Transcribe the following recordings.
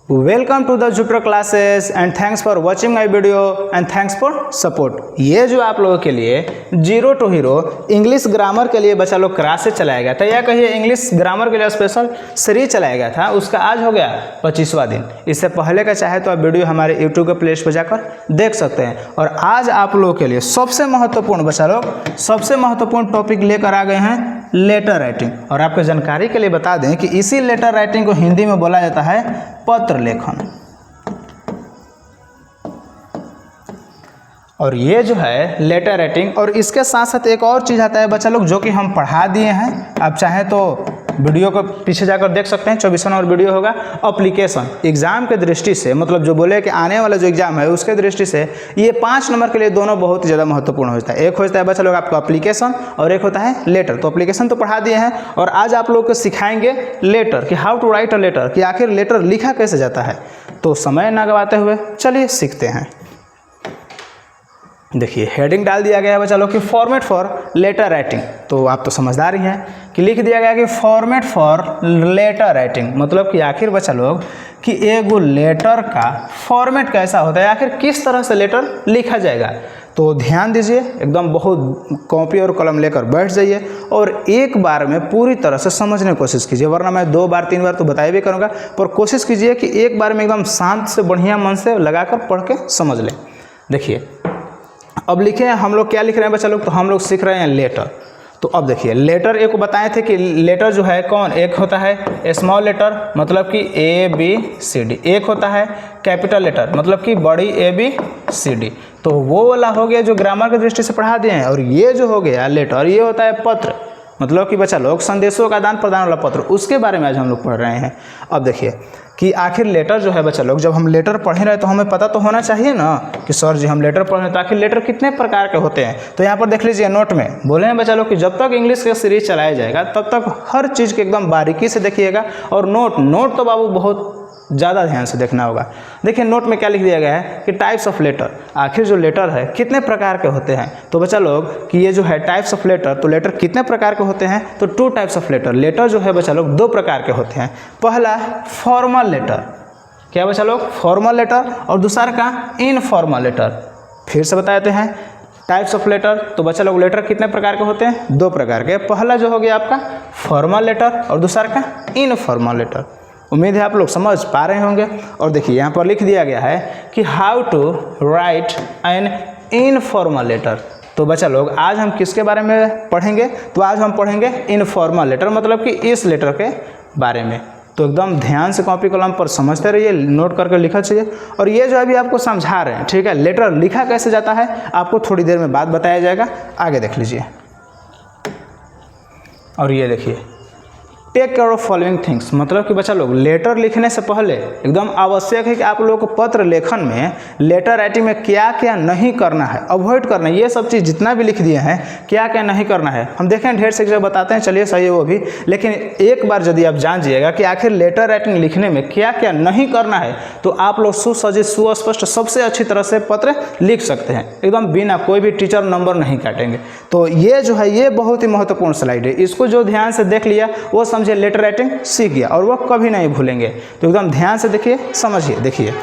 Welcome to the Jupiter classes and thanks for watching my video and thanks for support. ये जो आप लोगों के लिए zero to hero English grammar के लिए बच्चा लोग क्लासेस चलाया गया था, या कहिए इंग्लिश ग्रामर के लिए स्पेशल सीरीज चलाया गया था, उसका आज हो गया 25वां दिन। इससे पहले का चाहे तो आप वीडियो हमारे यूट्यूब के प्लेलिस्ट पर जाकर देख सकते हैं। और आज आप लोगों के लिए सबसे महत्वपूर्ण बच्चा लोग सबसे महत्वपूर्ण टॉपिक लेकर आ गए हैं लेटर राइटिंग। और आपको जानकारी के लिए बता दें कि इसी लेटर राइटिंग को हिंदी में बोला जाता है पत्र लेखन। और ये जो है लेटर राइटिंग, और इसके साथ साथ एक और चीज़ आता है बच्चा लोग जो कि हम पढ़ा दिए हैं। आप चाहें तो वीडियो को पीछे जाकर देख सकते हैं, 24वां नंबर वीडियो होगा। एप्लीकेशन एग्जाम के दृष्टि से, मतलब जो बोले कि आने वाला जो एग्जाम है उसके दृष्टि से ये 5 नंबर के लिए दोनों बहुत ही ज़्यादा महत्वपूर्ण होता है। एक होता है बच्चा लोग आपको एप्लीकेशन और एक होता है लेटर। तो एप्लीकेशन तो पढ़ा दिए हैं और आज आप लोग को सिखाएंगे लेटर कि how to write a letter, कि आखिर लेटर लिखा कैसे जाता है। तो समय ना गवाते हुए चलिए सीखते हैं। देखिए हेडिंग डाल दिया गया है बच्चा लोग कि फॉर्मेट फॉर लेटर राइटिंग। तो आप तो समझदार ही हैं कि लिख दिया गया कि फॉर्मेट फॉर लेटर राइटिंग, मतलब कि आखिर बच्चा लोग कि एगो लेटर का फॉर्मेट कैसा होता है, आखिर किस तरह से लेटर लिखा जाएगा। तो ध्यान दीजिए, एकदम बहुत कॉपी और कलम लेकर बैठ जाइए और एक बार में पूरी तरह से समझने की कोशिश कीजिए, वरना मैं 2 बार 3 बार तो बताया भी करूँगा, पर कोशिश कीजिए कि एक बार में एकदम शांत से बढ़िया मन से लगाकर पढ़ के समझ लें। देखिए अब लिखे हैं हम लोग, क्या लिख रहे हैं बच्चा लोग, तो हम लोग सीख रहे हैं लेटर। तो अब देखिए लेटर एक को बताए थे कि लेटर जो है कौन, एक होता है स्मॉल लेटर मतलब कि ABCD, एक होता है कैपिटल लेटर मतलब कि बड़ी ABCD। तो वो वाला हो गया जो ग्रामर की दृष्टि से पढ़ा दिए हैं। और ये जो हो गया लेटर, ये होता है पत्र, मतलब कि बच्चा लोग संदेशों का आदान प्रदान वाला पत्र, उसके बारे में आज हम लोग पढ़ रहे हैं। अब देखिए कि आखिर लेटर जो है बच्चा लोग, जब हम लेटर पढ़ रहे हैं तो हमें पता तो होना चाहिए ना कि सर जी हम लेटर पढ़ रहे हैं, तो आखिर लेटर कितने प्रकार के होते हैं। तो यहाँ पर देख लीजिए नोट में बोले हैं बच्चा लोग कि जब तक इंग्लिश का सीरीज चलाया जाएगा तब तक हर चीज़ के एकदम बारीकी से देखिएगा। और नोट तो बाबू बहुत ज़्यादा ध्यान से देखना होगा। देखिए नोट में क्या लिख दिया गया है कि टाइप्स ऑफ लेटर, आखिर जो लेटर है कितने प्रकार के होते हैं। तो बच्चा लोग कि ये जो है टाइप्स ऑफ लेटर, तो लेटर कितने प्रकार के होते हैं, तो 2 टाइप्स ऑफ लेटर। लेटर जो है बच्चा लोग 2 प्रकार के होते हैं। पहला फॉर्मल लेटर, क्या बच्चा लोग, फॉर्मल लेटर, और दूसरा का इनफॉर्मल लेटर। फिर से बता देते हैं टाइप्स ऑफ लेटर। तो बच्चा लोग लेटर कितने प्रकार के होते हैं, 2 प्रकार के। पहला जो हो गया आपका फॉर्मल लेटर और दूसरा का इनफॉर्मल लेटर। उम्मीद है आप लोग समझ पा रहे होंगे। और देखिए यहाँ पर लिख दिया गया है कि how to write an informal letter. तो बच्चा लोग आज हम किसके बारे में पढ़ेंगे, तो आज हम पढ़ेंगे इनफॉर्मल लेटर, मतलब कि इस लेटर के बारे में। तो एकदम ध्यान से कॉपी कलम पर समझते रहिए, नोट करके लिखा चाहिए। और ये जो अभी आपको समझा रहे हैं, ठीक है, लेटर लिखा कैसे जाता है आपको थोड़ी देर में बाद बताया जाएगा, आगे देख लीजिए। और ये देखिए take care of following things, मतलब कि बच्चा लोग लेटर लिखने से पहले एकदम आवश्यक है कि आप लोगों को पत्र लेखन में, लेटर राइटिंग में क्या क्या नहीं करना है, अवॉइड करना है। ये सब चीज़ जितना भी लिख दिए हैं क्या क्या नहीं करना है, हम देखें ढेर से बताते हैं, चलिए सही है वो भी, लेकिन एक बार यदि आप जान जाइएगा कि आखिर लेटर राइटिंग लिखने में क्या क्या नहीं करना है, तो आप लोग सुसज्जित सुस्पष्ट सबसे अच्छी तरह से पत्र लिख सकते हैं, एकदम बिना कोई भी टीचर नंबर नहीं काटेंगे। तो ये जो है ये बहुत ही महत्वपूर्ण स्लाइड है, इसको जो ध्यान से देख लिया वो समझे लेटर राइटिंग सीख गया और वो कभी नहीं भूलेंगे। तो एकदम ध्यान से देखिए समझिए। देखिए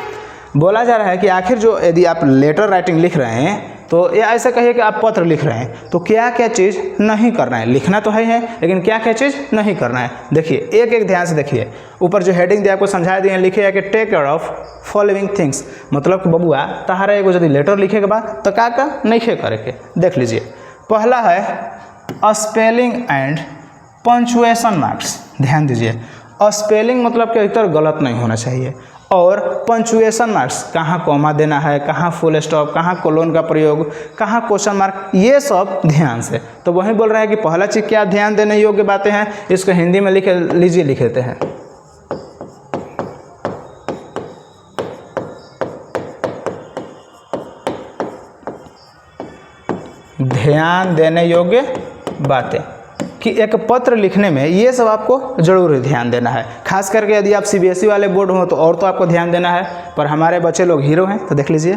बोला जा रहा है कि आखिर जो यदि आप लेटर राइटिंग लिख रहे हैं, तो ये ऐसा कहिए कि आप पत्र लिख रहे हैं, तो क्या क्या चीज़ नहीं करना है, लिखना तो है लेकिन क्या क्या चीज़ नहीं करना है। देखिए एक एक ध्यान से देखिए, ऊपर जो हेडिंग दिया आपको समझा दिए हैं, लिखे है कि take care of following things, मतलब कि बबुआ तहारा एगो यदि लेटर लिखे के बाद तो का नहीं करे के। देख लीजिए पहला है स्पेलिंग एंड पंचुएशन मार्क्स। ध्यान दीजिए, स्पेलिंग मतलब कि इतर गलत नहीं होना चाहिए, और पंचुएशन मार्क्स, कहाँ कॉमा देना है, कहाँ फुल स्टॉप, कहाँ कोलोन का प्रयोग, कहाँ क्वेश्चन मार्क, ये सब ध्यान से। तो वही बोल रहा है कि पहला चीज़ क्या ध्यान देने योग्य बातें हैं, इसको हिंदी में लिख लीजिए, लिख लेते हैं। ध्यान देने योग्य बातें कि एक पत्र लिखने में ये सब आपको जरूर ध्यान देना है। खास करके यदि आप CBSE वाले बोर्ड हो तो और तो आपको ध्यान देना है, पर हमारे बच्चे लोग हीरो हैं। तो देख लीजिए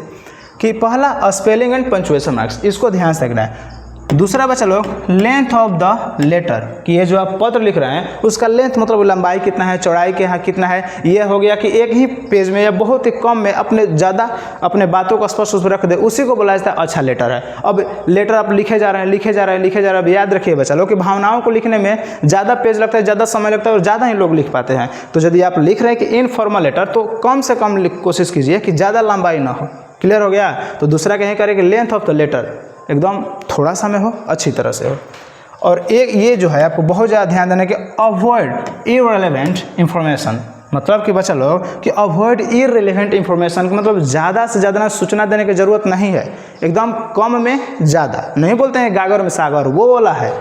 कि पहला स्पेलिंग एंड पंचुएशन मार्क्स, इसको ध्यान से रखना है। दूसरा बच्चा लोग लेंथ ऑफ द लेटर, कि ये जो आप पत्र लिख रहे हैं उसका लेंथ मतलब लंबाई कितना है, चौड़ाई के यहाँ कितना है। ये हो गया कि एक ही पेज में या बहुत ही कम में अपने ज़्यादा अपने बातों को स्पष्ट उसमें रख दे, उसी को बोला जाता है अच्छा लेटर है। अब लेटर आप लिखे जा रहे हैं लिखे जा रहे हैं लिखे जा रहे हैं। अब याद रखिए बच्चा लोग कि भावनाओं को लिखने में ज़्यादा पेज लगता है, ज़्यादा समय लगता है और ज़्यादा ही लोग लिख पाते हैं। तो यदि आप लिख रहे हैं कि इनफॉर्मल लेटर तो कम से कम कोशिश कीजिए कि ज़्यादा लंबाई ना हो। क्लियर हो गया। तो दूसरा कहीं करें कि लेंथ ऑफ द लेटर एकदम थोड़ा सा में हो, अच्छी तरह से हो। और एक ये जो है आपको बहुत ज़्यादा ध्यान देना कि अवॉइड इररिलेवेंट इंफॉर्मेशन, मतलब कि बच्चा लोग कि अवॉइड इररिलेवेंट इंफॉर्मेशन, मतलब ज़्यादा से ज़्यादा सूचना देने की ज़रूरत नहीं है, एकदम कम में ज़्यादा। नहीं बोलते हैं गागर में सागर, वो वाला है।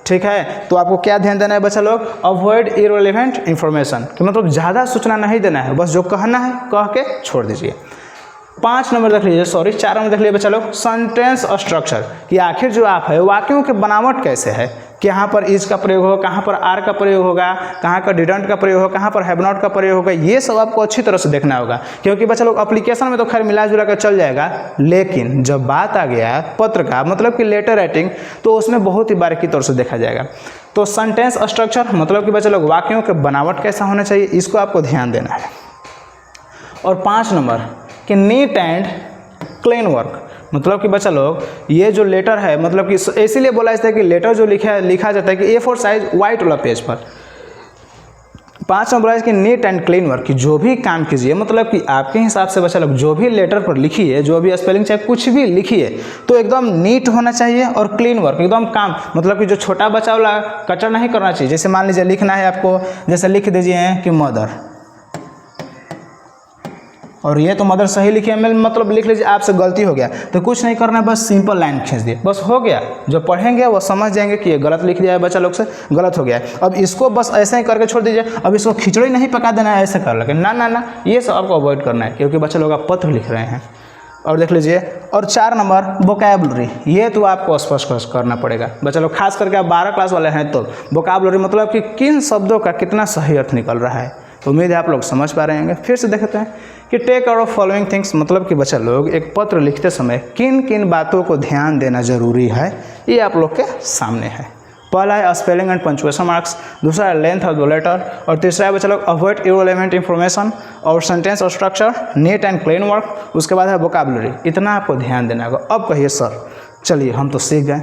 ठीक है। तो आपको क्या ध्यान देना है बच्चा लोग, अवॉइड इररिलेवेंट इंफॉर्मेशन, कि मतलब ज़्यादा सूचना नहीं देना है, बस जो कहना है कह के छोड़ दीजिए। 5 नंबर देख लीजिए, सॉरी 4 नंबर देख लीजिए बच्चा लोग, सेंटेंस स्ट्रक्चर, कि आखिर जो आप है वाक्यों के बनावट कैसे है, कि यहाँ पर इज का प्रयोग होगा, कहाँ पर आर का प्रयोग होगा, कहाँ का डिडंट का प्रयोग होगा, कहाँ पर हैव नॉट का प्रयोग होगा। ये सब आपको अच्छी तरह से देखना होगा, क्योंकि बच्चा लोग एप्लीकेशन में तो खैर मिला जुला कर चल जाएगा, लेकिन जब बात आ गया पत्र का मतलब कि लेटर राइटिंग, तो उसमें बहुत ही बारीकी तौर से देखा जाएगा। तो सेंटेंस स्ट्रक्चर मतलब कि बच्चा लोग वाक्यों के बनावट कैसा होना चाहिए, इसको आपको ध्यान देना है। और 5 नंबर कि नीट एंड क्लीन वर्क, मतलब कि बच्चा लोग ये जो लेटर है, मतलब कि इसीलिए बोला जाता है कि लेटर जो लिखा जाता है कि A4 साइज वाइट वाला पेज पर। 5 नंबर है कि नीट एंड क्लीन वर्क, कि जो भी काम कीजिए मतलब कि आपके हिसाब से बच्चा लोग जो भी लेटर पर लिखिए, जो भी स्पेलिंग चाहे कुछ भी लिखिए, तो एकदम नीट होना चाहिए और क्लीन वर्क एकदम काम, मतलब कि जो छोटा बच्चा वाला कचरा नहीं करना चाहिए। जैसे मान लीजिए लिखना है आपको, जैसे लिख दीजिए कि मदर, और ये तो मदर सही लिखिए, मतलब लिख लीजिए आपसे गलती हो गया तो कुछ नहीं करना है, बस सिंपल लाइन खींच दिए, बस हो गया। जो पढ़ेंगे वो समझ जाएंगे कि ये गलत लिख दिया है बच्चा लोग से, गलत हो गया है। अब इसको बस ऐसे ही करके छोड़ दीजिए, अब इसको खिचड़ी नहीं पका देना है, ऐसे कर लगे ना ना ना, ये सब आपको अवॉइड करना है, क्योंकि बच्चा लोग आप पत्र लिख रहे हैं। और देख लीजिए। और 4 नंबर वोकैबुलरी, ये तो आपको स्पष्ट करना पड़ेगा बच्चा लोग, खास करके आप 12 क्लास वाले हैं तो वोकैबुलरी मतलब कि किन शब्दों का कितना सही अर्थ निकल रहा है। तो उम्मीद है आप लोग समझ पा रहे होंगे। फिर से देखते हैं कि take care of following things, मतलब कि बच्चा लोग एक पत्र लिखते समय किन किन बातों को ध्यान देना जरूरी है, ये आप लोग के सामने है। पहला है स्पेलिंग एंड पंक्चुएशन मार्क्स, दूसरा है लेंथ ऑफ द लेटर, और तीसरा है बच्चा लोग अवॉइड इररिलेवेंट इंफॉर्मेशन और sentence structure, neat and clean work, उसके बाद है वोकैबुलरी। इतना आपको ध्यान देना होगा। अब कहिए सर चलिए हम तो सीख गए।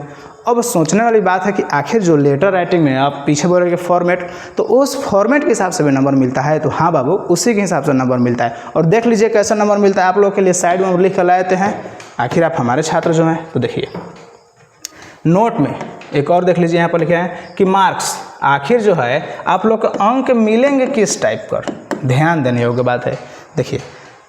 अब सोचने वाली बात है कि आखिर जो लेटर राइटिंग में आप पीछे बोल रहे हैं फॉर्मेट, तो उस फॉर्मेट के हिसाब से भी नंबर मिलता है। तो हाँ बाबू, उसी के हिसाब से नंबर मिलता है। और देख लीजिए कैसा नंबर मिलता है आप लोग के लिए, साइड में लिख कर लाते हैं। आखिर आप हमारे छात्र जो हैं, तो देखिए नोट में एक और देख लीजिए, यहाँ पर लिखे हैं कि मार्क्स, आखिर जो है आप लोग को अंक मिलेंगे किस टाइप पर, ध्यान देने योग्य बात है। देखिए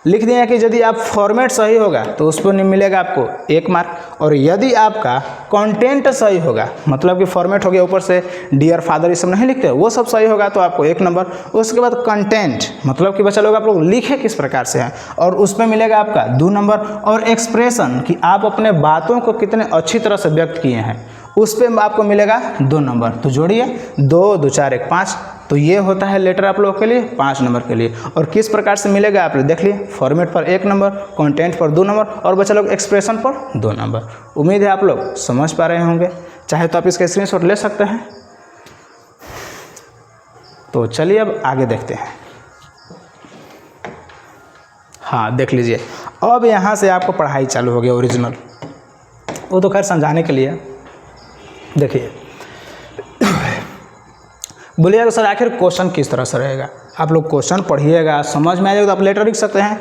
लिख दिया कि यदि आप फॉर्मेट सही होगा तो उस पर मिलेगा आपको 1 मार्क, और यदि आपका कंटेंट सही होगा, मतलब कि फॉर्मेट हो गया ऊपर से डियर फादर ये सब नहीं लिखते, वो सब सही होगा तो आपको 1 नंबर। उसके बाद कंटेंट मतलब कि बच्चा लोग आप लोग लिखे किस प्रकार से हैं, और उस पर मिलेगा आपका 2 नंबर। और एक्सप्रेशन कि आप अपने बातों को कितने अच्छी तरह से व्यक्त किए हैं, उस पर आपको मिलेगा 2 नंबर। तो जोड़िए 2 2 4 1 5, तो ये होता है लेटर आप लोगों के लिए 5 नंबर के लिए। और किस प्रकार से मिलेगा आप लोग देख लिए, फॉर्मेट पर 1 नंबर, कंटेंट पर 2 नंबर, और बच्चा लोग एक्सप्रेशन पर 2 नंबर। उम्मीद है आप लोग समझ पा रहे होंगे, चाहे तो आप इसका स्क्रीनशॉट ले सकते हैं। तो चलिए अब आगे देखते हैं। हाँ देख लीजिए, अब यहाँ से आपको पढ़ाई चालू हो गया ओरिजिनल, वो तो खैर समझाने के लिए। देखिए बोलिएगा सर आखिर क्वेश्चन किस तरह से रहेगा, आप लोग क्वेश्चन पढ़िएगा, समझ में आ जाएगा तो आप लेटर लिख सकते हैं।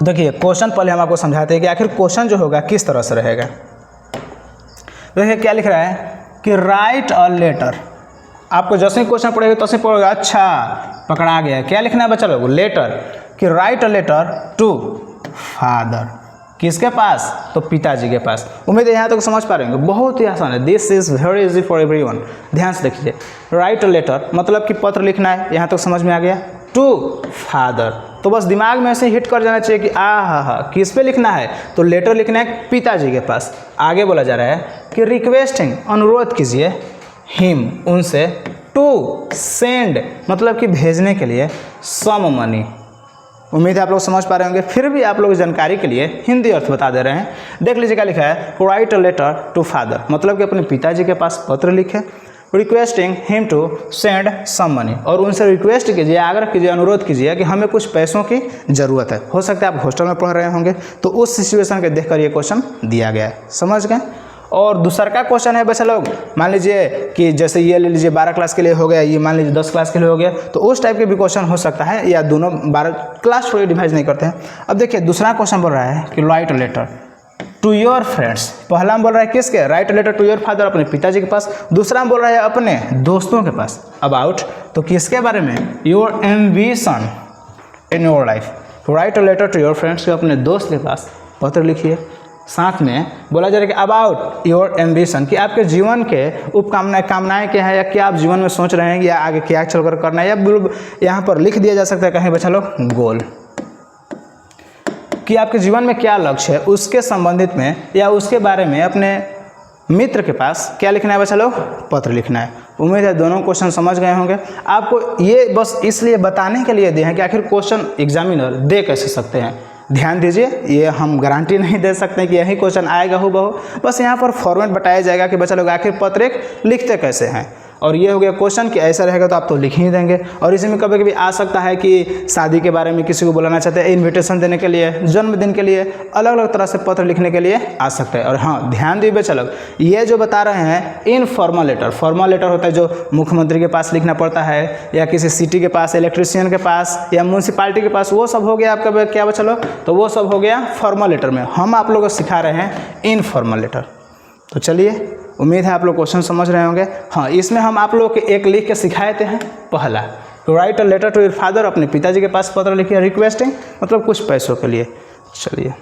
देखिए क्वेश्चन पहले हम आपको समझाते हैं कि आखिर क्वेश्चन जो होगा किस तरह से रहेगा। देखिए क्या लिख रहा है कि राइट अ लेटर, आपको जैसे ही क्वेश्चन पढ़ेगा तो ही पढ़ेगा, अच्छा पकड़ा गया। क्या लिखना है बच्चा लोग, लेटर, कि write a letter to father, किसके पास, तो पिताजी के पास। उम्मीद है यहाँ तक समझ पा रहे होंगे, बहुत ही आसान है, this is very easy for everyone. ध्यान से देखिए, राइट अ लेटर मतलब कि पत्र लिखना है, यहाँ तक समझ में आ गया। टू फादर, तो बस दिमाग में ऐसे हिट कर जाना चाहिए कि हा किस पे लिखना है, तो लेटर लिखना है पिताजी के पास। आगे बोला जा रहा है कि रिक्वेस्टिंग, अनुरोध कीजिए, हिम, उनसे, टू सेंड मतलब कि भेजने के लिए, सम मनी, उम्मीद है आप लोग समझ पा रहे होंगे। फिर भी आप लोग जानकारी के लिए हिंदी अर्थ बता दे रहे हैं। देख लीजिए क्या लिखा है, write a letter to father, मतलब कि अपने पिताजी के पास पत्र लिखे, requesting him to send some money, और उनसे रिक्वेस्ट कीजिए, आग्रह कीजिए, अनुरोध कीजिए कि हमें कुछ पैसों की ज़रूरत है। हो सकता है आप हॉस्टल में पढ़ रहे होंगे, तो उस सिचुएशन के देखकर ये क्वेश्चन दिया गया है, समझ गए। और दूसरा का क्वेश्चन है बच्चा लोग, मान लीजिए कि जैसे ये ले लीजिए 12 क्लास के लिए हो गया, ये मान लीजिए 10 क्लास के लिए हो गया, तो उस टाइप के भी क्वेश्चन हो सकता है, या दोनों 12 क्लास को डिवाइड नहीं करते हैं। अब देखिए दूसरा क्वेश्चन बोल रहा है कि write letter to your friends. पहला में बोल रहा है किसके, write letter to your father, अपने पिताजी के पास। दूसरा में बोल रहा है अपने दोस्तों के पास, अबाउट, तो किसके बारे में, your ambition in your life. Write letter to your friends, अपने दोस्त के पास पत्र लिखिए। साथ में बोला जा रहा है कि अबाउट योर एम्बिशन, कि आपके जीवन के कामनाएं क्या है, या क्या आप जीवन में सोच रहे हैं, या आगे क्या चलकर करना है, या यहाँ पर लिख दिया जा सकता है कहीं बच्चा लोग गोल, कि आपके जीवन में क्या लक्ष्य है, उसके संबंधित में या उसके बारे में अपने मित्र के पास क्या लिखना है बच्चा लोग, पत्र लिखना है। उम्मीद है दोनों क्वेश्चन समझ गए होंगे। आपको ये बस इसलिए बताने के लिए दिए हैं कि आखिर क्वेश्चन एग्जामिनर दे कैसे सकते हैं। ध्यान दीजिए, ये हम गारंटी नहीं दे सकते कि यही क्वेश्चन आएगा हूबहू, बस यहाँ पर फॉर्मेट बताया जाएगा कि बच्चा लोग आखिर पत्र एक लिखते कैसे हैं। और ये हो गया क्वेश्चन कि ऐसा रहेगा तो आप तो लिख ही देंगे। और इसी में कभी कभी आ सकता है कि शादी के बारे में किसी को बुलाना चाहते हैं, इन्विटेशन देने के लिए, जन्मदिन के लिए, अलग अलग तरह से पत्र लिखने के लिए आ सकता है। और हाँ, ध्यान दीजिए बच्चा लोग, ये जो बता रहे हैं इनफॉर्मल लेटर, फॉर्मल लेटर होता है जो मुख्यमंत्री के पास लिखना पड़ता है, या किसी सिटी के पास, इलेक्ट्रिशियन के पास, या म्यूनसिपालिटी के पास, वो सब हो गया आपका क्या बच्चा लोग, तो वो सब हो गया फॉर्मल लेटर में। हम आप लोगों को सिखा रहे हैं इनफॉर्मल लेटर। तो चलिए, उम्मीद है आप लोग क्वेश्चन समझ रहे होंगे। हाँ, इसमें हम आप लोग के एक लिख के सिखाए थे हैं। पहला, write a letter to your father, अपने पिताजी के पास पत्र लिखिए, रिक्वेस्टिंग मतलब कुछ पैसों के लिए। चलिए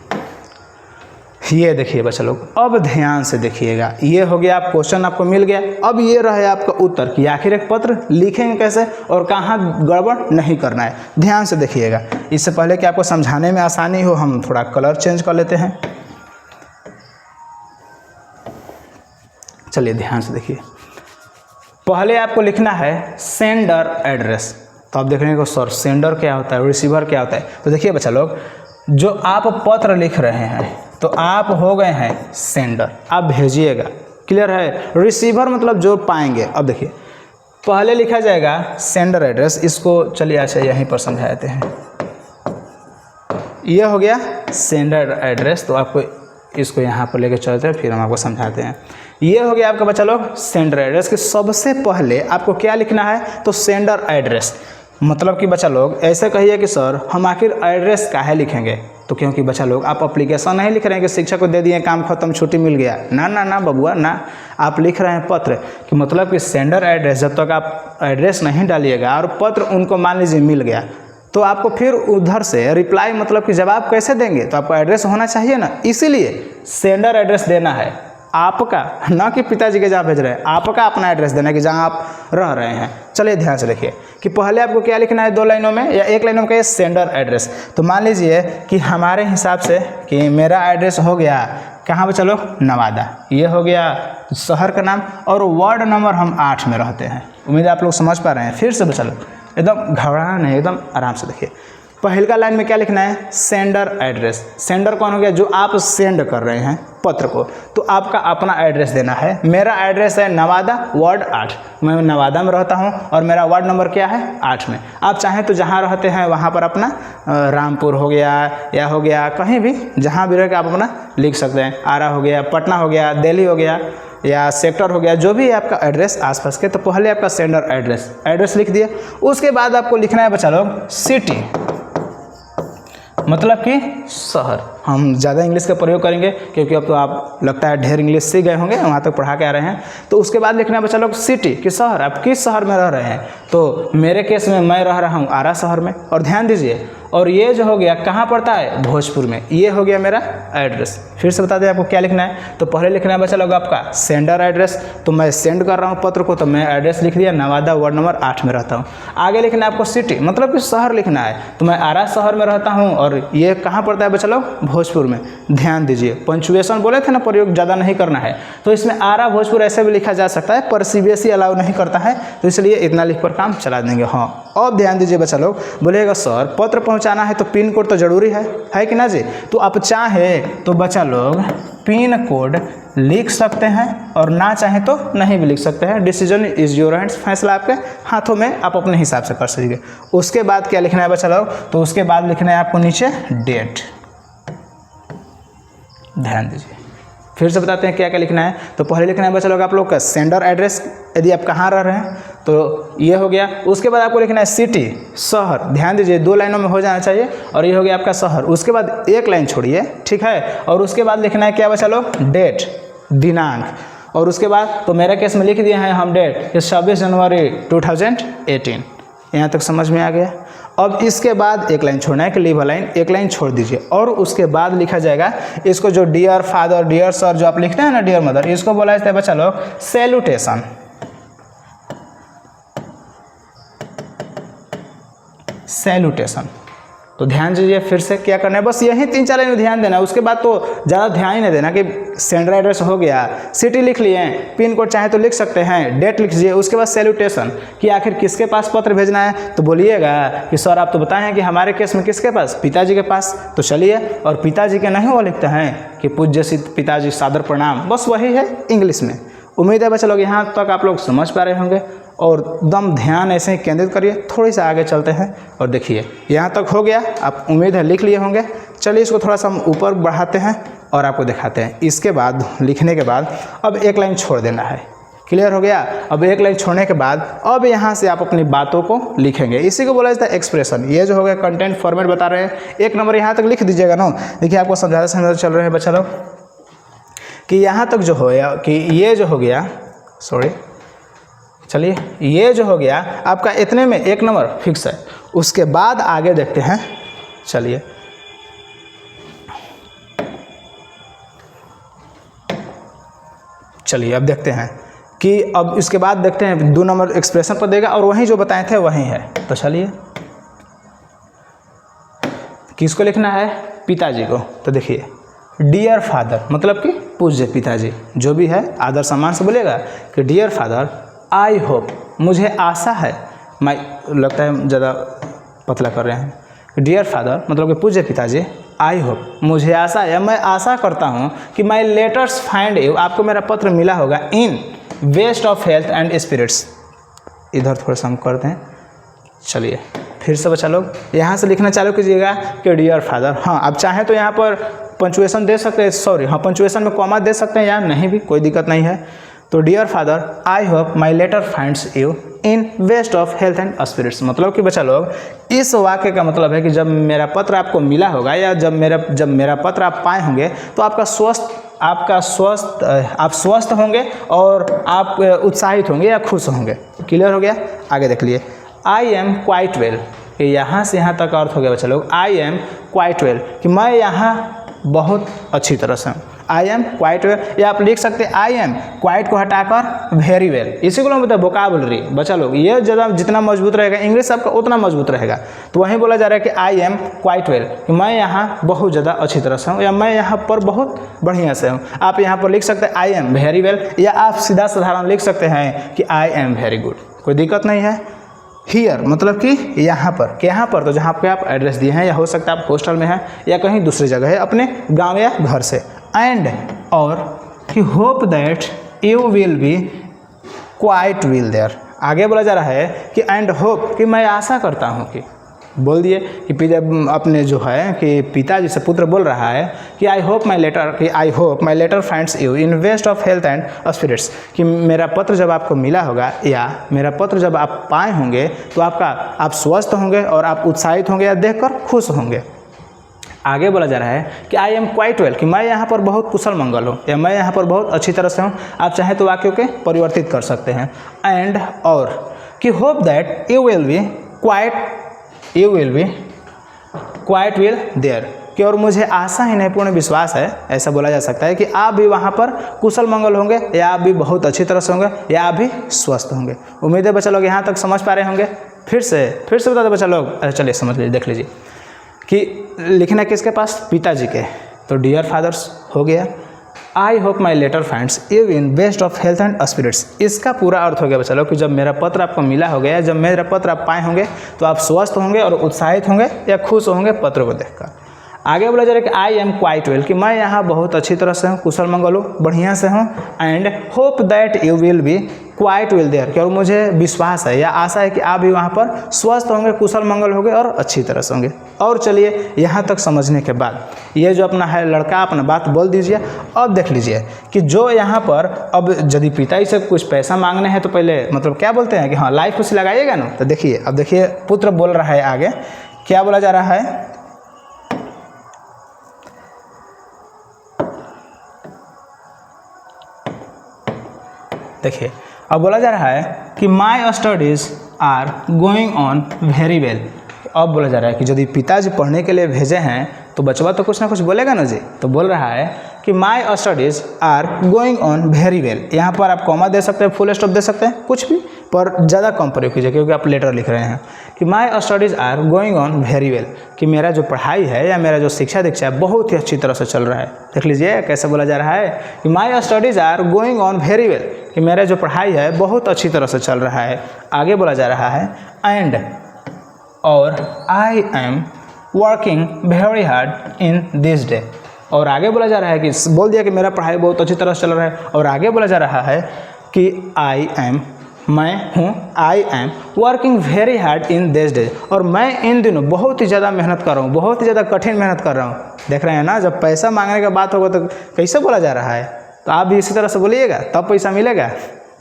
ये देखिए बच्चा लोग, अब ध्यान से देखिएगा, ये हो गया आप क्वेश्चन आपको मिल गया। अब ये रहे आपका उत्तर कि आखिर एक पत्र लिखेंगे कैसे और कहाँ गड़बड़ नहीं करना है। ध्यान से देखिएगा। इससे पहले कि आपको समझाने में आसानी हो, हम थोड़ा कलर चेंज कर लेते हैं। चलिए ध्यान से देखिए, पहले आपको लिखना है सेंडर एड्रेस। तो आप देख रहे हैं सर सेंडर क्या होता है, रिसीवर क्या होता है। तो देखिए बच्चा लोग, जो आप पत्र लिख रहे हैं तो आप हो गए हैं सेंडर, आप भेजिएगा, क्लियर है। रिसीवर मतलब जो पाएंगे। अब देखिए पहले लिखा जाएगा सेंडर एड्रेस, इसको चलिए अच्छा यहीं पर समझा देते हैं। ये हो गया सेंडर एड्रेस, तो आपको इसको यहाँ पर लेके चलते हैं, फिर हम आपको समझाते हैं। ये हो गया आपका बच्चा लोग सेंडर एड्रेस के सबसे पहले आपको क्या लिखना है, तो सेंडर एड्रेस। मतलब कि बच्चा लोग ऐसे कहिए कि सर हम आखिर एड्रेस काहे लिखेंगे, तो क्योंकि बच्चा लोग आप एप्लीकेशन नहीं लिख रहे हैं कि शिक्षक को दे दिए, काम खत्म, छुट्टी मिल गया। ना ना ना बबुआ ना, आप लिख रहे हैं पत्र, कि मतलब कि सेंडर एड्रेस, जब तक आप एड्रेस नहीं डालिएगा और पत्र उनको मान लीजिए मिल गया, तो आपको फिर उधर से रिप्लाई मतलब कि जवाब कैसे देंगे, तो आपको एड्रेस होना चाहिए ना। इसीलिए सेंडर एड्रेस देना है आपका, ना कि पिताजी के जहाँ भेज रहे हैं, आपका अपना एड्रेस देना है कि जहाँ आप रह रहे हैं। चलिए ध्यान से देखिए कि पहले आपको क्या लिखना है, 2 लाइनों में या 1 लाइनों में कहिए सेंडर एड्रेस। तो मान लीजिए कि हमारे हिसाब से कि मेरा एड्रेस हो गया कहाँ पे, चलो नवादा, ये हो गया शहर का नाम, और वार्ड नंबर हम 8 में रहते हैं। उम्मीद आप लोग समझ पा रहे हैं। फिर से चलो, एकदम घबराना नहीं, एकदम आराम से देखिए। पहले का लाइन में क्या लिखना है, सेंडर एड्रेस। सेंडर कौन हो गया, जो आप सेंड कर रहे हैं पत्र को, तो आपका अपना एड्रेस देना है। मेरा एड्रेस है नवादा वार्ड 8, मैं नवादा में रहता हूं और मेरा वार्ड नंबर क्या है 8 में। आप चाहें तो जहां रहते हैं वहां पर अपना रामपुर हो गया या हो गया, कहीं भी जहां भी रह के आप अपना लिख सकते हैं। आरा हो गया, पटना हो गया, दिल्ली हो गया, या सेक्टर हो गया, जो भी है आपका एड्रेस आसपास के। तो पहले आपका सेंडर एड्रेस लिख दिए। उसके बाद आपको लिखना है बच्चा लोग सिटी, मतलब कि शहर। हम ज़्यादा इंग्लिश का प्रयोग करेंगे क्योंकि अब तो आप लगता है ढेर इंग्लिश सीख गए होंगे, वहाँ तक पढ़ा के आ रहे हैं। तो उसके बाद लिखना है बच्चा लोग सिटी कि शहर, आप किस शहर में रह रहे हैं। तो मेरे केस में मैं रह रहा हूँ आरा शहर में। और ध्यान दीजिए, और ये जो हो गया कहाँ पड़ता है, भोजपुर में। ये हो गया मेरा एड्रेस। फिर से बता दें आपको क्या लिखना है। तो पहले लिखना है बच्चा लोग आपका सेंडर एड्रेस, तो मैं सेंड कर रहा हूँ पत्र को, तो मैं एड्रेस लिख दिया, नवादा वार्ड नंबर 8 में रहता हूँ। आगे लिखना है आपको सिटी, मतलब कि शहर लिखना है, तो मैं आरा शहर में रहता हूँ और ये कहाँ पड़ता है बच्चा लोग, भोजपुर में। ध्यान दीजिए, पंचुएशन बोले थे ना, प्रयोग ज़्यादा नहीं करना है। तो इसमें आरा भोजपुर ऐसे भी लिखा जा सकता है, पर CBSE अलाउ नहीं करता है, तो इसलिए इतना लिख कर काम चला देंगे। हाँ, अब ध्यान दीजिए बच्चा लोग, बोलिएगा सर पत्र पहुंचाना है तो पिन कोड तो ज़रूरी है कि ना जी। तो आप चाहे तो बच्चा लोग पिन कोड लिख सकते हैं और ना चाहें तो नहीं भी लिख सकते हैं। डिसीजन इज़ योर हैंड्स, फैसला आपके हाथों में, आप अपने हिसाब से कर सकेंगे। उसके बाद क्या लिखना है बच्चा लोग, तो उसके बाद लिखना है आपको नीचे डेट। ध्यान दीजिए, फिर से बताते हैं क्या क्या लिखना है। तो पहले लिखना है बच्चा लोग आप लोग का सेंडर एड्रेस, यदि आप कहाँ रह रहे हैं तो ये हो गया। उसके बाद आपको लिखना है सिटी, शहर। ध्यान दीजिए 2 लाइनों में हो जाना चाहिए, और ये हो गया आपका शहर। उसके बाद 1 लाइन छोड़िए, ठीक है। और उसके बाद लिखना है क्या बच्चा लोग, डेट, दिनांक। और उसके बाद तो मेरे केस में लिख दिए हैं हम डेट, 26 जनवरी 2018। यहाँ तक समझ में आ गया। अब इसके बाद 1 लाइन छोड़ना है कि लीव अ लाइन, 1 लाइन छोड़ दीजिए। और उसके बाद लिखा जाएगा इसको, जो डियर फादर, डियर सर जो आप लिखते हैं ना, डियर मदर, इसको बोला जाता है बच्चा लोग सैल्यूटेशन। सैल्यूटेशन। तो ध्यान दीजिए, फिर से क्या करना है, बस यही 3-4 लाइन में ध्यान देना है। उसके बाद तो ज़्यादा ध्यान ही नहीं देना कि सेंडर एड्रेस हो गया, सिटी लिख लिए, पिन कोड चाहे तो लिख सकते हैं, डेट लिख लीजिए। उसके बाद सैल्यूटेशन कि आखिर किसके पास पत्र भेजना है। तो बोलिएगा कि सर आप तो बताएं कि हमारे केस में किसके पास, पिताजी के पास। तो चलिए, और पिताजी के नहीं वो लिखते हैं कि पूज्य पिताजी सादर प्रणाम, बस वही है इंग्लिश में। उम्मीद है बच्चा लोग यहाँ तक आप लोग समझ पा रहे होंगे, और दम ध्यान ऐसे ही केंद्रित करिए। थोड़ी सा आगे चलते हैं और देखिए यहाँ तक हो गया, आप उम्मीद है लिख लिए होंगे। चलिए इसको थोड़ा सा हम ऊपर बढ़ाते हैं और आपको दिखाते हैं। इसके बाद लिखने के बाद अब 1 लाइन छोड़ देना है। क्लियर हो गया। अब 1 लाइन छोड़ने के बाद अब यहाँ से आप अपनी बातों को लिखेंगे। इसी को बोला जाता है एक्सप्रेशन। ये जो हो गया कंटेंट फॉर्मेट बता रहे हैं, 1 नंबर यहाँ तक लिख दीजिएगा ना। देखिए आपको समझाते चल रहे हैं बच्चा लोग कि यहाँ तक जो हो गया, कि ये जो हो गया, सॉरी, चलिए ये जो हो गया आपका इतने में 1 नंबर फिक्स है। उसके बाद आगे देखते हैं। चलिए अब देखते हैं कि अब इसके बाद देखते हैं 2 नंबर एक्सप्रेशन पर देगा, और वहीं जो बताए थे वहीं है। तो चलिए किसको लिखना है, पिताजी को। तो देखिए डियर फादर मतलब कि पूज्य पिताजी, जो भी है आदर सम्मान से बोलेगा कि डियर फादर आई होप, मुझे आशा है, लगता है ज़्यादा पतला कर रहे हैं। डियर फादर मतलब कि पूज्य पिताजी, आई होप मुझे आशा है, मैं आशा करता हूँ कि माई लेटर्स फाइंड यू, आपको मेरा पत्र मिला होगा, in best of health and spirits. इधर थोड़ा सा हम करते हैं। चलिए फिर से बच्चा लोग यहाँ से लिखना चालू कीजिएगा कि डियर फादर। हाँ, आप चाहें तो यहाँ पर पंचुएशन दे सकते हैं, सॉरी हाँ पंचुएशन में कॉमा दे सकते हैं या नहीं भी, कोई दिक्कत नहीं है। तो dear father I hope my letter finds you in best of health and spirits. मतलब कि बच्चा लोग इस वाक्य का मतलब है कि जब मेरा पत्र आपको मिला होगा, या जब मेरा पत्र आप पाए होंगे, तो आप स्वस्थ होंगे और आप उत्साहित होंगे या खुश होंगे। क्लियर हो गया। आगे देख लिए, आई एम क्वाइट वेल, यहाँ से यहाँ तक अर्थ हो गया बच्चा लोग। आई एम क्वाइट वेल कि मैं यहाँ बहुत अच्छी तरह से हूँ। आई एम क्वाइट वेल, या आप लिख सकते हैं आई एम क्वाइट को हटाकर वेरी वेल। इसी को मतलब वोकैबुलरी बच्चा लोग, ये ज़्यादा जितना मजबूत रहेगा इंग्लिश आपका उतना मजबूत रहेगा। तो वहीं बोला जा रहा है कि आई एम क्वाइट वेल कि मैं यहाँ बहुत ज़्यादा अच्छी तरह से हूँ, या मैं यहाँ पर बहुत बढ़िया से हूँ। आप यहाँ पर लिख सकते हैं आई एम वेरी वेल, या आप सीधा साधारण लिख सकते हैं कि आई एम वेरी गुड, कोई दिक्कत नहीं है। हियर मतलब कि यहाँ पर, कि यहाँ पर तो जहाँ पे आप एड्रेस दिए हैं, या हो सकता है आप हॉस्टल में हैं या कहीं दूसरी जगह है, अपने गांव या घर से। एंड और कि hope that you will be quite well there. आगे बोला जा रहा है कि एंड होप कि मैं आशा करता हूँ कि, बोल दिए कि अपने जो है कि पिताजी से पुत्र बोल रहा है कि I hope my letter finds you in best of health and spirits, कि मेरा पत्र जब आपको मिला होगा, या मेरा पत्र जब आप पाए होंगे, तो आप स्वस्थ होंगे और आप उत्साहित होंगे या देखकर खुश होंगे। आगे बोला जा रहा है कि आई एम क्वाइट वेल कि मैं यहाँ पर बहुत कुशल मंगल हूँ, या मैं यहाँ पर बहुत अच्छी तरह से हूँ। आप चाहें तो वाक्यों के परिवर्तित कर सकते हैं। एंड और कि hope that you will be quite well there, कि और मुझे आशा ही नहीं पूर्ण विश्वास है, ऐसा बोला जा सकता है कि आप भी वहाँ पर कुशल मंगल होंगे, या आप भी बहुत अच्छी तरह से होंगे, या आप भी स्वस्थ होंगे। उम्मीद है बच्चा लोग यहाँ तक समझ पा रहे होंगे। फिर से बता दो बच्चा लोग, अरे चलिए समझ लीजिए, देख लीजिए कि लिखना किसके पास, पिताजी के। तो डियर फादर्स हो गया। I hope my letter finds you in best of health and spirits. इसका पूरा अर्थ हो गया बच्चा लोग कि जब मेरा पत्र आपको मिला हो गया, जब मेरा पत्र आप पाए होंगे तो आप स्वस्थ होंगे और उत्साहित होंगे या खुश होंगे पत्र को देखकर। आगे बोला जा रहा है कि आई एम क्वाइट वेल, कि मैं यहाँ बहुत अच्छी तरह से हूँ, कुशल मंगल हूँ, बढ़िया से हूँ। And hope that you will be quite well there, कि और मुझे विश्वास है या आशा है कि आप भी वहाँ पर स्वस्थ होंगे, कुशल मंगल होंगे और अच्छी तरह से होंगे। और चलिए यहाँ तक समझने के बाद ये जो अपना है लड़का अपना बात बोल दीजिए। अब देख लीजिए कि जो यहाँ पर अब यदि पिता से कुछ पैसा मांगने हैं तो पहले मतलब क्या बोलते हैं कि हाँ लाइफ कुछ लगाइएगा ना। तो देखिए अब देखिए पुत्र बोल रहा है, आगे क्या बोला जा रहा है, देखिए अब बोला जा रहा है कि my studies are going on very well. अब बोला जा रहा है कि यदि पिताजी पढ़ने के लिए भेजे हैं तो बचवा तो कुछ ना कुछ बोलेगा ना जी। तो बोल रहा है कि my studies are going on very well. यहाँ पर आप कॉमा दे सकते हैं, फुल स्टॉप दे सकते हैं, कुछ भी, पर ज़्यादा कम प्रयोग कीजिए क्योंकि आप लेटर लिख रहे हैं। कि my studies are going on very well, कि मेरा जो पढ़ाई है या मेरा जो शिक्षा दीक्षा है बहुत ही अच्छी तरह से चल रहा है। देख लीजिए कैसे बोला जा रहा है कि my studies are going on very well, कि मेरा जो पढ़ाई है बहुत अच्छी तरह से चल रहा है। आगे बोला जा रहा है एंड और I am working very hard in this day. और आगे बोला जा रहा है कि बोल दिया कि मेरा पढ़ाई बहुत अच्छी तरह से चल रहा है। और आगे बोला जा रहा है कि आई एम, मैं हूँ, I am working very hard in this day, और मैं इन दिनों बहुत ही ज़्यादा मेहनत कर रहा हूँ, बहुत ही ज़्यादा कठिन मेहनत कर रहा हूँ। देख रहे हैं ना, जब पैसा मांगने का बात होगा तो कैसे बोला जा रहा है, तो आप भी इसी तरह से बोलिएगा तब पैसा मिलेगा।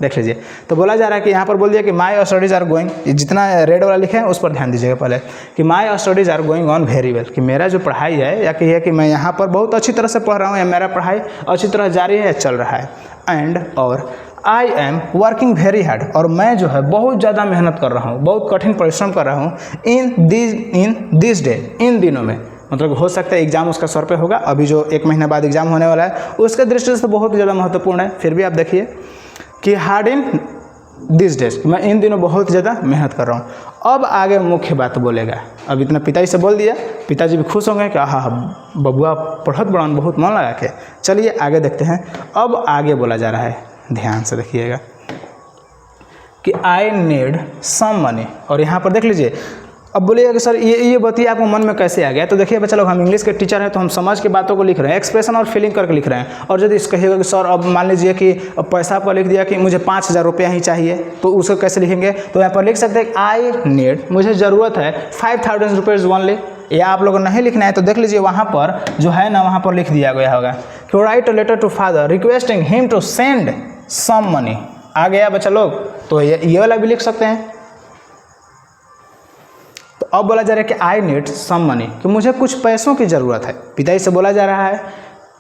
देख लीजिए तो बोला जा रहा है कि यहाँ पर बोल दिया कि माई स्टडीज़ आर गोइंग, जितना रेड वाला लिखे हैं उस पर ध्यान दीजिएगा पहले, कि my studies are going on very well, कि मेरा जो पढ़ाई है या कहिए कि मैं यहाँ पर बहुत अच्छी तरह से पढ़ रहा हूँ या मेरा पढ़ाई अच्छी तरह जारी है, चल रहा है। एंड और I am working very hard, और मैं जो है बहुत ज़्यादा मेहनत कर रहा हूँ, बहुत कठिन परिश्रम कर रहा हूँ इन दिस डे, इन दिनों में। मतलब हो सकता है एग्जाम उसका सर पे होगा, अभी जो 1 महीने बाद एग्जाम होने वाला है उसके दृष्टि से बहुत ज़्यादा महत्वपूर्ण है। फिर भी आप देखिए कि हार्ड इन दिस डेज, मैं इन दिनों बहुत ज़्यादा मेहनत कर रहा हूँ। अब आगे मुख्य बात बोलेगा, अब इतना पिताजी से बोल दिया, पिताजी भी खुश होंगे कि हाँ बबुआ पढ़त बड़ा बहुत मन लगा के। चलिए आगे देखते हैं। अब आगे बोला जा रहा है, ध्यान से देखिएगा कि आई नीड सम मनी, और यहाँ पर देख लीजिए। अब बोलिएगा कि सर ये बतिया आपको मन में कैसे आ गया। तो देखिए बच्चा लोग, हम इंग्लिश के टीचर हैं तो हम समझ के बातों को लिख रहे हैं, एक्सप्रेशन और फीलिंग करके लिख रहे हैं। और यदि कहिएगा कि सर अब मान लीजिए कि पैसा पर लिख दिया कि मुझे 5,000 रुपया ही चाहिए, तो उसको कैसे लिखेंगे, तो यहाँ पर लिख सकते हैं आई नीड, मुझे ज़रूरत है 5,000 रुपीज़ ओनली। या आप लोगों को नहीं लिखना है तो देख लीजिए वहाँ पर जो है ना, वहाँ पर लिख दिया गया होगा कि write a letter to father requesting him to send some money. आ गया बच्चा लोग, तो ये वाला भी लिख सकते हैं। तो अब बोला जा रहा है कि आई नीड सम मनी, कि मुझे कुछ पैसों की ज़रूरत है। पिताजी से बोला जा रहा है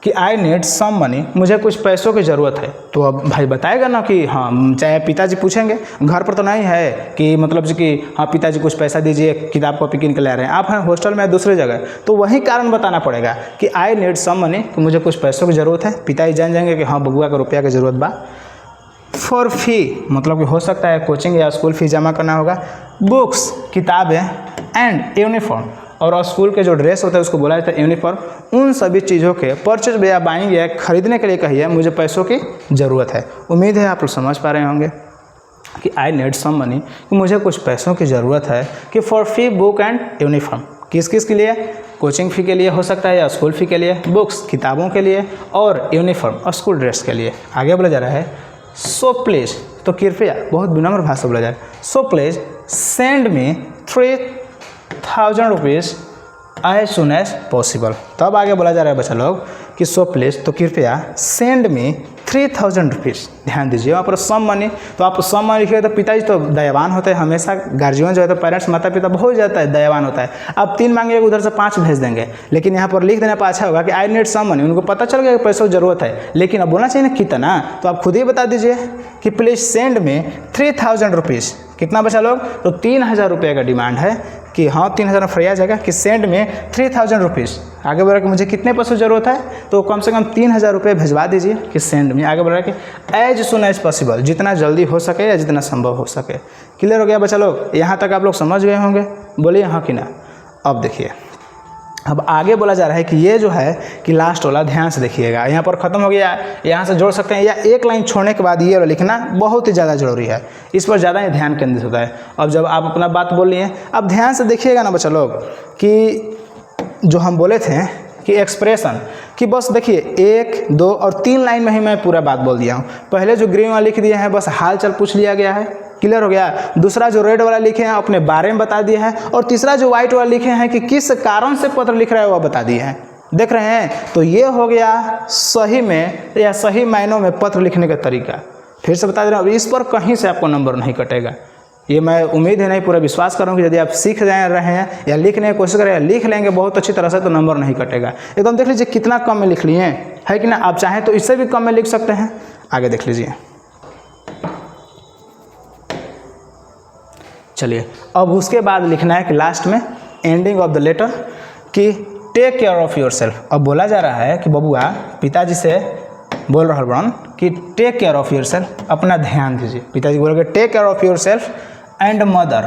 कि आई नीड सम मनी, मुझे कुछ पैसों की ज़रूरत है। तो अब भाई बताएगा ना कि हाँ, चाहे पिताजी पूछेंगे, घर पर तो नहीं है कि मतलब कि हाँ पिताजी कुछ पैसा दीजिए, किताब कॉपी किन के ले रहे हैं, आप हैं हॉस्टल में दूसरी जगह, तो वही कारण बताना पड़ेगा कि आई नीड सम मनी, कि मुझे कुछ पैसों की ज़रूरत है। पिताजी जान जाएंगे कि हाँ बबुआ का रुपया की ज़रूरत बा। फॉर फी, मतलब कि हो सकता है कोचिंग या स्कूल फीस जमा करना होगा। बुक्स, किताबें, एंड यूनिफॉर्म, और स्कूल के जो ड्रेस होता है उसको बोला जाता है यूनिफॉर्म। उन सभी चीज़ों के परचेज या बाइंग या खरीदने के लिए कहिए मुझे पैसों की ज़रूरत है। उम्मीद है आप लोग समझ पा रहे होंगे कि आई नीड सम मनी, कि मुझे कुछ पैसों की ज़रूरत है। कि for fee, book and uniform, किस किस के लिए, कोचिंग फ़ी के लिए हो सकता है या स्कूल फ़ी के लिए, बुक्स किताबों के लिए, और यूनिफॉर्म और स्कूल ड्रेस के लिए। आगे बोला जा रहा है सो प्लीज़, तो कृपया, बहुत विनम्र भाषा बोला जा रहा है, so please send me 3,000 rupees as soon as possible. तब आगे बोला जा रहा है बच्चा लोग कि सो प्लीज़, तो कृपया सेंड मी 3,000 रुपीज़। ध्यान दीजिए वहाँ पर सम मनी, तो आप सम मनी लिखिए तो पिताजी तो दयावान होते हैं हमेशा। गार्जियन जो है तो पेरेंट्स माता पिता बहुत ज़्यादा दयावान होता है। आप 3 मांगेंगे उधर से 5 भेज देंगे, लेकिन यहाँ पर लिख देने पर अच्छा होगा कि आई नीड सम मनी। उनको पता चल गया कि पैसों की ज़रूरत है, लेकिन अब बोलना चाहिए ना कितना, तो आप खुद ही बता दीजिए कि प्लीज़ सेंड में 3,000 रुपीज़। कितना बचा लोग, तो 3,000 रुपये का डिमांड है कि हाँ 3,000 में फ्री आ जाएगा कि सेंड में 3,000 रुपीज़। आगे बोल रहा है कि मुझे कितने पैसों की ज़रूरत है, तो कम से कम 3,000 रुपये भिजवा दीजिए कि सेंड में। आगे बोल रहा है कि एज सुन एज पॉसिबल, जितना जल्दी हो सके या जितना संभव हो सके। क्लियर हो गया बच्चा लोग, यहाँ तक आप लोग समझ गए होंगे, बोलिए हाँ कि ना। अब देखिए अब आगे बोला जा रहा है कि ये जो है कि लास्ट वाला ध्यान से देखिएगा, यहाँ पर ख़त्म हो गया, यहाँ से जोड़ सकते हैं या एक लाइन छोड़ने के बाद ये वाला लिखना बहुत ही ज़्यादा जरूरी है, इस पर ज़्यादा ही ध्यान केंद्रित होता है। अब जब आप अपना बात बोल लिए, अब ध्यान से देखिएगा ना बच्चा लोग कि जो हम बोले थे कि एक्सप्रेशन कि बस देखिए 1, 2 और 3 लाइन में ही मैं पूरा बात बोल दिया हूँ। पहले जो ग्रीन वाला लिख दिए हैं बस हाल चाल पूछ लिया गया है, क्लियर हो गया। दूसरा जो रेड वाला लिखे हैं अपने बारे में बता दिए हैं, और तीसरा जो व्हाइट वाला लिखे हैं कि किस कारण से पत्र लिख रहा है वह बता दिए हैं। देख रहे हैं, तो ये हो गया सही में या सही मायनों में पत्र लिखने का तरीका। फिर से बता दे रहा हूँ, इस पर कहीं से आपको नंबर नहीं कटेगा, ये मैं उम्मीद है नहीं पूरा विश्वास कर रहा हूँ कि यदि आप सीख रहे हैं या लिखने की कोशिश करें या लिख लेंगे बहुत अच्छी तरह से तो नंबर नहीं कटेगा। एकदम देख लीजिए कितना कम में लिख लिए है कि ना। आप चाहें तो इससे भी कम में लिख सकते हैं। आगे देख लीजिए, चलिए अब उसके बाद लिखना है कि लास्ट में एंडिंग ऑफ द लेटर कि take care of yourself. अब बोला जा रहा है कि बबुआ पिताजी से बोल रहा बड़न कि take care of yourself, अपना ध्यान दीजिए। पिताजी बोलोगे take care of yourself and mother,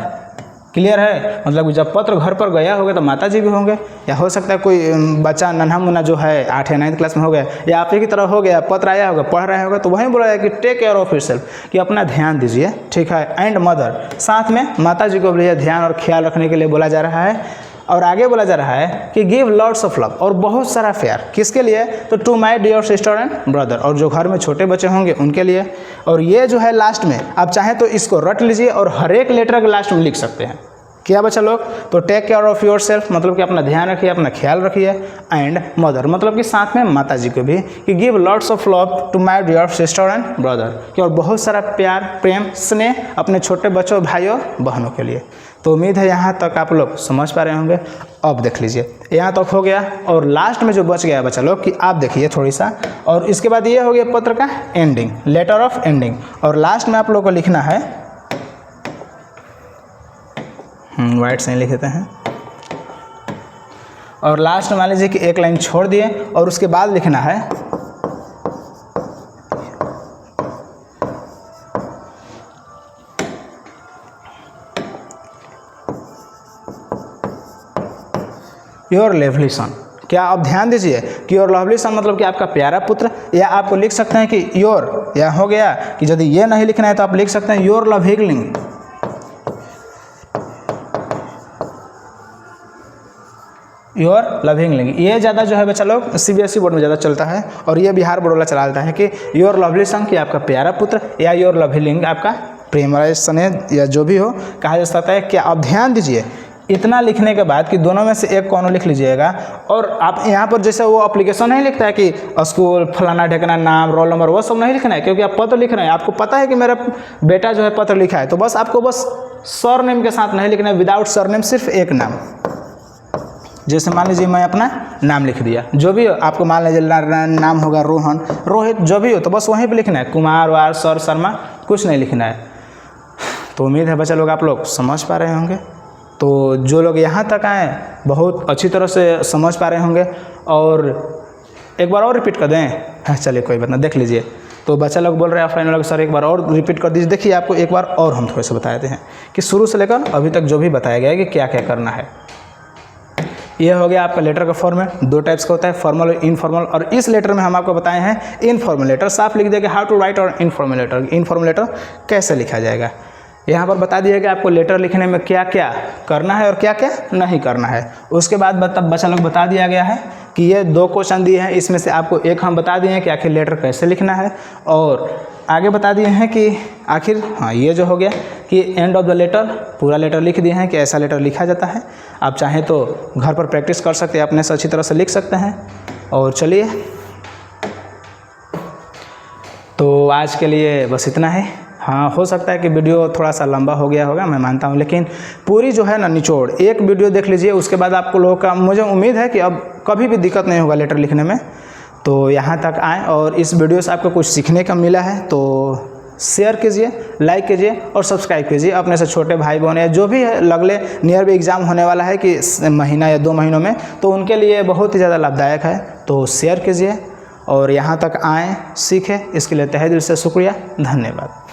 clear है। मतलब जब पत्र घर पर गया होगा तो माता जी भी होंगे, या हो सकता है कोई बच्चा नन्हा मुन्ना जो है 8 या 9 क्लास में हो गया या आप ही की तरह हो गया, पत्र आया होगा पढ़ रहा होगा, तो वहीं बोला है कि take care of yourself कि अपना ध्यान दीजिए, ठीक है। एंड मदर, साथ में माता जी को भी ध्यान और ख्याल रखने के लिए बोला जा रहा है। और आगे बोला जा रहा है कि गिव लॉट्स ऑफ लव, और बहुत सारा प्यार, किसके लिए, तो to my dear sister and brother, और जो घर में छोटे बच्चे होंगे उनके लिए। और ये जो है लास्ट में आप चाहें तो इसको रट लीजिए और हर एक लेटर के लास्ट में लिख सकते हैं। क्या बच्चा लोग, तो take care of yourself मतलब कि अपना ध्यान रखिए, अपना ख्याल रखिए। एंड मदर मतलब कि साथ में माता जी को भी कि give lots of love to my dear sister and brother, कि और बहुत सारा प्यार प्रेम स्नेह अपने छोटे बच्चों भाइयों बहनों के लिए। तो उम्मीद है यहाँ तक आप लोग समझ पा रहे होंगे। अब देख लीजिए यहाँ तक हो गया, और लास्ट में जो बच गया बच्चा लोग कि आप देखिए थोड़ी सा, और इसके बाद ये हो गया पत्र का एंडिंग, लेटर ऑफ एंडिंग। और लास्ट में आप लोग को लिखना है, वाइट से लिख देते हैं, और लास्ट में मान लीजिए कि एक लाइन छोड़ दिए और उसके बाद लिखना है योर लवली सन। क्या आप ध्यान दीजिए कि योर लवली सन मतलब कि आपका प्यारा पुत्र, या आपको लिख सकते हैं कि योर, या हो गया कि यदि ये नहीं लिखना है तो आप लिख सकते हैं योर लविंगलिंग, योर लविंगलिंग। ये ज़्यादा जो है बच्चा लोग सीबीएसई बोर्ड में ज़्यादा चलता है, और ये बिहार बोर्ड वाला चलाता है कि योर लवली सन कि आपका प्यारा पुत्र, या योर लविंगलिंग आपका प्रेमराज स्नेह, या जो भी हो कहा जा सकता है। क्या आप ध्यान दीजिए इतना लिखने के बाद कि दोनों में से एक कौन लिख लीजिएगा। और आप यहाँ पर जैसे वो एप्लीकेशन नहीं लिखता है कि स्कूल फलाना ढेकना नाम रोल नंबर, वो सब नहीं लिखना है, क्योंकि आप पत्र लिख रहे हैं, आपको पता है कि मेरा बेटा जो है पत्र लिखा है, तो बस आपको बस सर नेम के साथ नहीं लिखना है, विदाउट सर नेम, सिर्फ एक नाम। जैसे मान लीजिए मैं अपना नाम लिख दिया, जो भी हो आपको मान लीजिए नाम होगा रोहन, रोहित, जो भी हो, तो बस वहीं पर लिखना है, कुमार वार सर शर्मा कुछ नहीं लिखना है। तो उम्मीद है बच्चा लोग आप लोग समझ पा रहे होंगे। तो जो लोग यहाँ तक आए बहुत अच्छी तरह से समझ पा रहे होंगे। और एक बार और रिपीट कर दें, हाँ चलिए कोई बात ना, देख लीजिए। तो बच्चा लोग बोल रहे हैं ऑफलाइन वाले सर एक बार और रिपीट कर दीजिए। देखिए आपको एक बार और हम थोड़े से बता देते हैं कि शुरू से लेकर अभी तक जो भी बताया गया है कि क्या क्या करना है। यह हो गया आपका लेटर का फॉर्मेट, 2 टाइप्स का होता है, फॉर्मल और इनफॉर्मल। और इस लेटर में हम आपको बताए हैं इनफॉर्मल लेटर, साफ लिख देगा हाउ टू राइट और इनफॉर्मल लेटर, इनफॉर्मल लेटर कैसे लिखा जाएगा। यहाँ पर बता दिया कि आपको लेटर लिखने में क्या क्या करना है और क्या क्या नहीं करना है। उसके बाद बच्चा लोग बता दिया गया है कि ये 2 क्वेश्चन दिए हैं, इसमें से आपको एक हम बता दिए हैं कि आखिर लेटर कैसे लिखना है, और आगे बता दिए हैं कि आखिर हाँ ये जो हो गया कि एंड ऑफ द लेटर, पूरा लेटर लिख दिए हैं कि ऐसा लेटर लिखा जाता है। आप चाहें तो घर पर प्रैक्टिस कर सकते हैं, अपने से अच्छी तरह से लिख सकते हैं। और चलिए तो आज के लिए बस इतना है। हाँ हो सकता है कि वीडियो थोड़ा सा लंबा हो गया होगा, मैं मानता हूँ, लेकिन पूरी जो है ना निचोड़ एक वीडियो देख लीजिए, उसके बाद आपको लोगों का मुझे उम्मीद है कि अब कभी भी दिक्कत नहीं होगा लेटर लिखने में। तो यहाँ तक आएँ और इस वीडियो से आपको कुछ सीखने का मिला है तो शेयर कीजिए, लाइक कीजिए और सब्सक्राइब कीजिए। अपने से छोटे भाई बहन या जो भी है लगले नियर भी एग्ज़ाम होने वाला है कि महीना या 2 महीनों में, तो उनके लिए बहुत ही ज़्यादा लाभदायक है। तो शेयर कीजिए और यहाँ तक आएँ सीखें, इसके लिए तहे दिल से शुक्रिया, धन्यवाद।